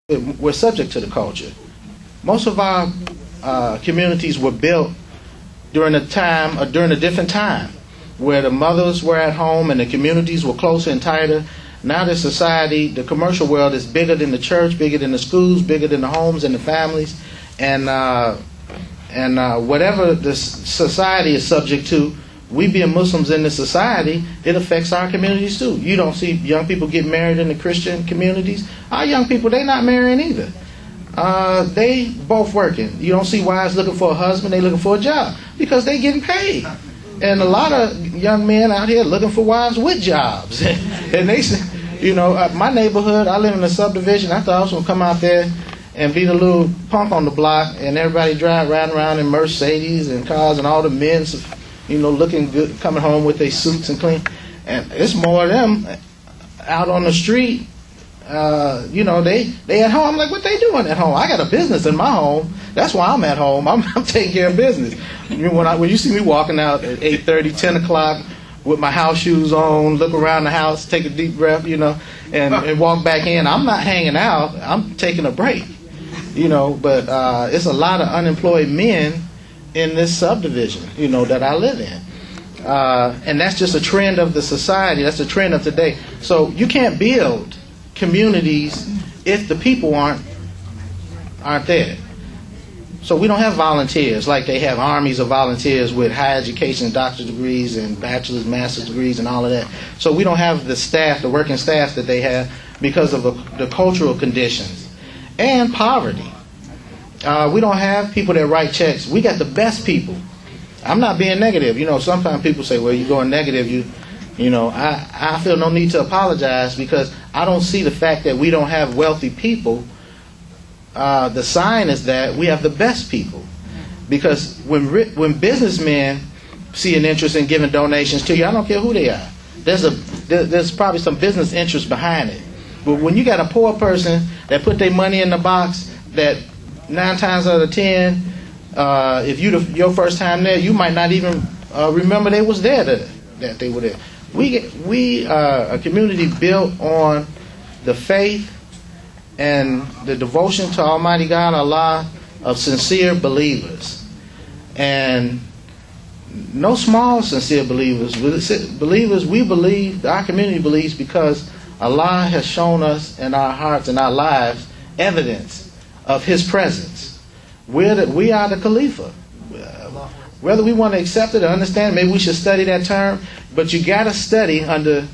we're subject to the culture. Most of our communities were built during a different time, where the mothers were at home and the communities were closer and tighter. Now the society, the commercial world, is bigger than the church, bigger than the schools, bigger than the homes and the families, and whatever the society is subject to, we being Muslims in this society, it affects our communities too. You don't see young people get married in the Christian communities. Our young people, they not marrying either. They both working. You don't see wives looking for a husband, they looking for a job because they getting paid. And a lot of young men out here looking for wives with jobs. And they, my neighborhood, I live in a subdivision. I thought I was going to come out there and be the little punk on the block, and everybody drive around in Mercedes and cars, and all the men, looking good, coming home with their suits and clean. And it's more of them out on the street. They at home. I'm like, what they doing at home? I got a business in my home. That's why I'm at home. I'm taking care of business. When you see me walking out at 8:30, 10 o'clock with my house shoes on, look around the house, take a deep breath, and walk back in, I'm not hanging out. I'm taking a break, But it's a lot of unemployed men in this subdivision, that I live in. And that's just a trend of the society. That's a trend of today. So you can't build communities if the people aren't there. So we don't have volunteers like they have armies of volunteers with high education, doctorate degrees and bachelor's, master's degrees and all of that. So we don't have the staff, the working staff that they have because of the cultural conditions and poverty. We don't have people that write checks. We got the best people. I'm not being negative. Sometimes people say, well, you're going negative. I feel no need to apologize because I don't see the fact that we don't have wealthy people. The sign is that we have the best people. Because when businessmen see an interest in giving donations to you, I don't care who they are. There's probably some business interest behind it. But when you got a poor person that put their money in the box, that 9 times out of 10, if your first time there, you might not even remember they was there that they were there. We are a community built on the faith and the devotion to Almighty God, Allah, of sincere believers. And no small sincere believers. Believers, we believe, our community believes because Allah has shown us in our hearts and our lives evidence of His presence. We are the Khalifa. Whether we want to accept it or understand, maybe we should study that term, but you got to study under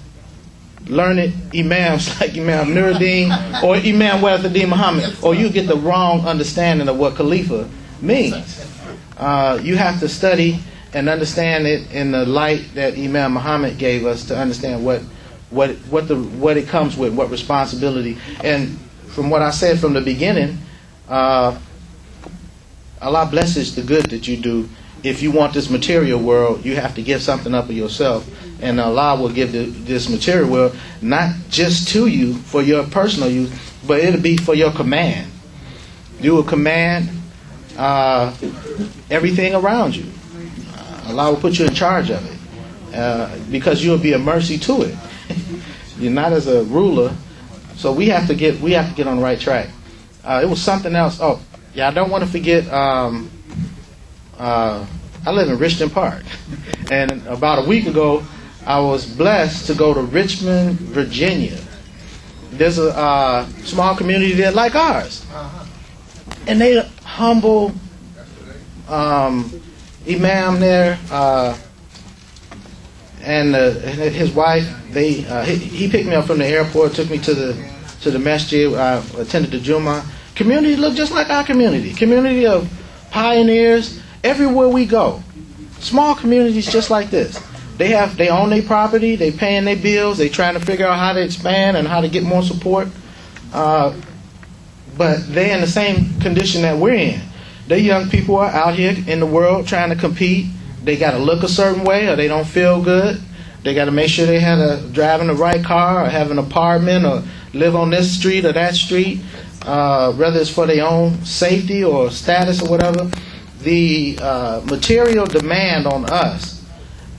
learned imams like Imam Nuruddin or Imam Deen Mohammed, or you get the wrong understanding of what Khalifa means. You have to study and understand it in the light that Imam Muhammad gave us to understand what it comes with, what responsibility. And from what I said from the beginning, Allah blesses the good that you do. If you want this material world, you have to give something up of yourself. And Allah will give this material world not just to you for your personal use, but it'll be for your command. You will command everything around you. Allah will put you in charge of it because you'll be a mercy to it. You're not as a ruler. So we have to get on the right track. It was something else. Oh, yeah, I don't want to forget. I live in Richmond Park, and about a week ago, I was blessed to go to Richmond, Virginia. There's a small community there like ours, and they humble imam there, and his wife. He picked me up from the airport, took me to the masjid. I attended the Jummah. Community look just like our community. Community of pioneers. Everywhere we go, small communities just like this. They own their property, they paying their bills, they trying to figure out how to expand and how to get more support. But they're in the same condition that we're in. The young people are out here in the world trying to compete. They got to look a certain way or they don't feel good. They got to make sure they driving the right car or have an apartment or live on this street or that street, whether it's for their own safety or status or whatever. The material demand on us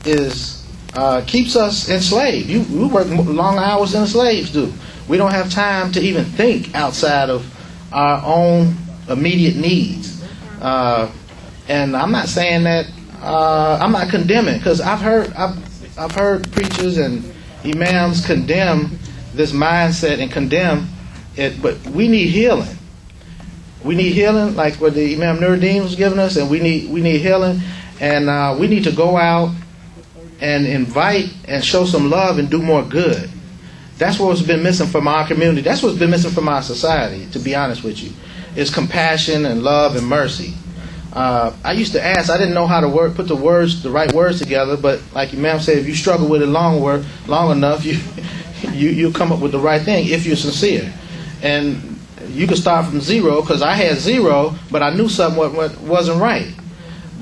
keeps us enslaved. We work long hours than the slaves do. We don't have time to even think outside of our own immediate needs. And I'm not saying that, I'm not condemning, because I've heard preachers and imams condemn this mindset and condemn it, but we need healing. We need healing, like what the Imam Nuruddin was giving us, and we need healing, and we need to go out and invite and show some love and do more good. That's what's been missing from our community. That's what's been missing from our society, to be honest with you, is compassion and love and mercy. I used to ask, I didn't know how to put the right words together, but like Imam said, if you struggle with it long enough, you come up with the right thing if you're sincere. And you can start from zero, because I had zero, but I knew something wasn't right.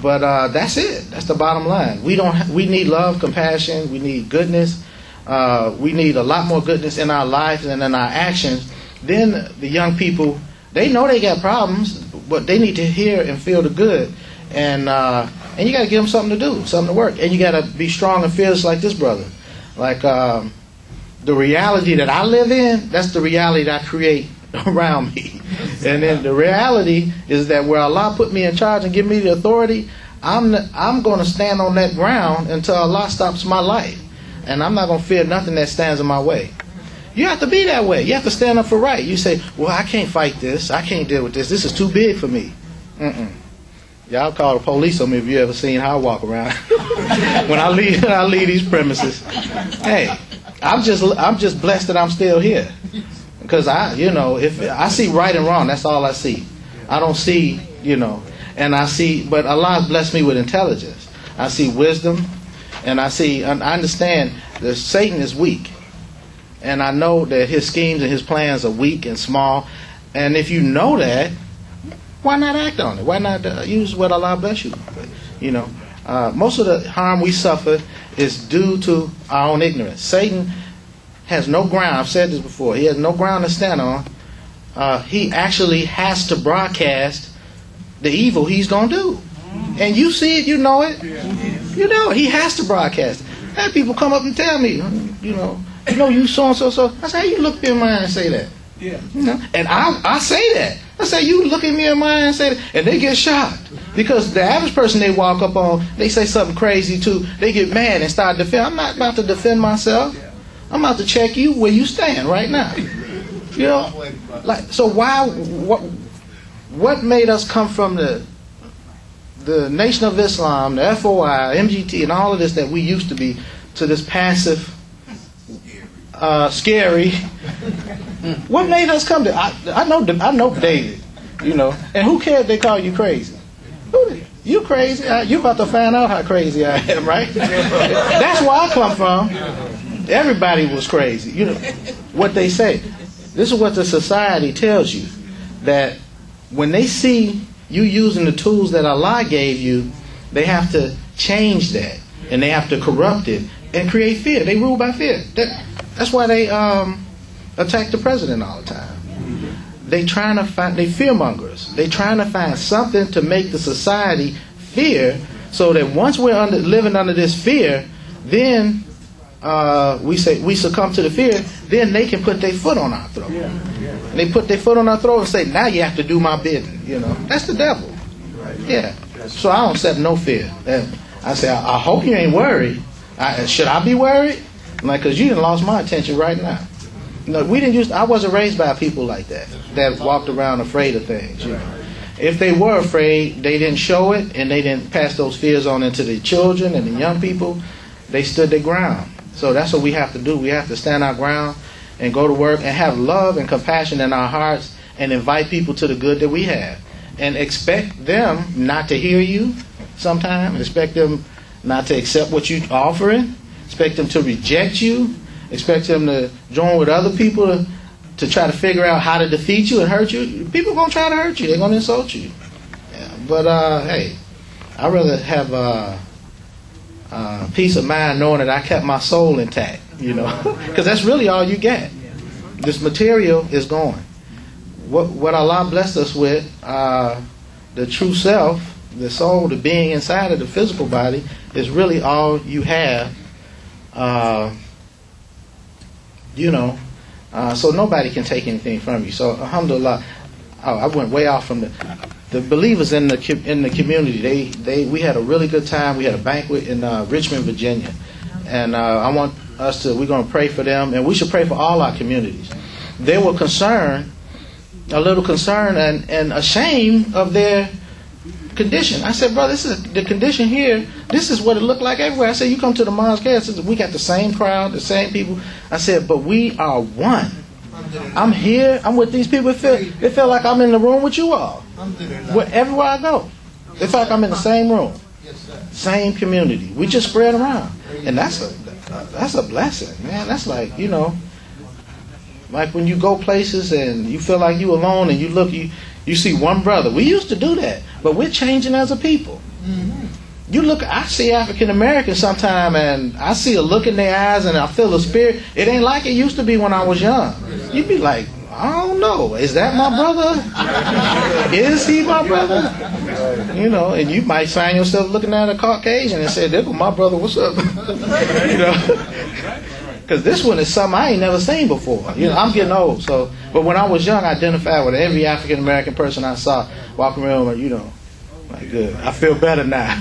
But that's it. That's the bottom line. We need love, compassion. We need goodness. We need a lot more goodness in our lives and in our actions. Then the young people, they know they got problems, but they need to hear and feel the good. And you got to give them something to do, something to work. And you got to be strong and fearless like this brother. Like the reality that I live in, that's the reality that I create around me. And then the reality is that where Allah put me in charge and give me the authority, I'm going to stand on that ground until Allah stops my life. And I'm not going to fear nothing that stands in my way. You have to be that way. You have to stand up for right. You say, well, I can't fight this. I can't deal with this. This is too big for me. Y'all call the police on me if you ever seen how I walk around. when I leave these premises. Hey, I'm just blessed that I'm still here. Because if I see right and wrong, that's all I see. I don't see, and I see, but Allah blessed me with intelligence. I see wisdom, and I understand that Satan is weak. And I know that his schemes and his plans are weak and small. And if you know that, why not act on it? Why not use what Allah bless you? Most of the harm we suffer is due to our own ignorance. Satan has no ground. I've said this before. He has no ground to stand on. He actually has to broadcast the evil he's going to do. And you see it, you know it. You know it. He has to broadcast it. I had people come up and tell me, you so-and-so. I say, how you look in my eye and say that? Yeah. And I say that. I say, you look at me in my eye and say that. And they get shocked. Because the average person they walk up on, they say something crazy too. They get mad and start defending. I'm not about to defend myself. I'm about to check you where you stand right now. So what made us come from the Nation of Islam, the FOI, MGT, and all of this that we used to be, to this passive, scary? What made us come to? I know David, and who cares if they call you crazy? You crazy? You about to find out how crazy I am, right? That's where I come from. Everybody was crazy. What they say. This is what the society tells you, that when they see you using the tools that Allah gave you, they have to change that, and they have to corrupt it and create fear. They rule by fear. That's why they attack the president all the time. They fearmongers. They trying to find something to make the society fear, so that once we're living under this fear, then we succumb to the fear. Then they can put their foot on our throat. And they put their foot on our throat and say, now you have to do my bidding. That's the devil. Yeah. So I don't accept no fear. I say, I hope you ain't worried. Should I be worried? Because you done lost my attention right now. I wasn't raised by people like that walked around afraid of things. If they were afraid, they didn't show it, and they didn't pass those fears on into the children and the young people. They stood their ground. So that's what we have to do. We have to stand our ground and go to work and have love and compassion in our hearts and invite people to the good that we have. And expect them not to hear you sometimes. Expect them not to accept what you're offering. Expect them to reject you. Expect them to join with other people to try to figure out how to defeat you and hurt you. People are going to try to hurt you. They're going to insult you. Yeah. But, hey, I'd rather have peace of mind knowing that I kept my soul intact, because that's really all you get. This material is gone. What Allah blessed us with, the true self, the soul, the being inside of the physical body, is really all you have. So nobody can take anything from you. So alhamdulillah, I went way off from the believers in the community. We had a really good time. We had a banquet in Richmond, Virginia, and we're going to pray for them, and we should pray for all our communities. They were a little concerned and ashamed of their condition. I said, brother, this is the condition here. This is what it looked like everywhere. I said, you come to the Mosque, we got the same crowd, the same people. I said, but we are one. I'm here. I'm with these people. It felt like I'm in the room with you all. Everywhere I go, it felt like I'm in the same room, same community. We just spread around, and that's a blessing, man. That's like, like when you go places and you feel like you alone, and you see one brother. We used to do that, but we're changing as a people. I see African Americans sometime, and I see a look in their eyes, and I feel a spirit. It ain't like it used to be when I was young. You'd be like, I don't know, is that my brother? Is he my brother? And you might find yourself looking at a Caucasian and say, there go my brother, what's up? Because this one is something I ain't never seen before. I'm getting old, but when I was young, I identified with every African American person I saw walking around, like, good. I feel better now.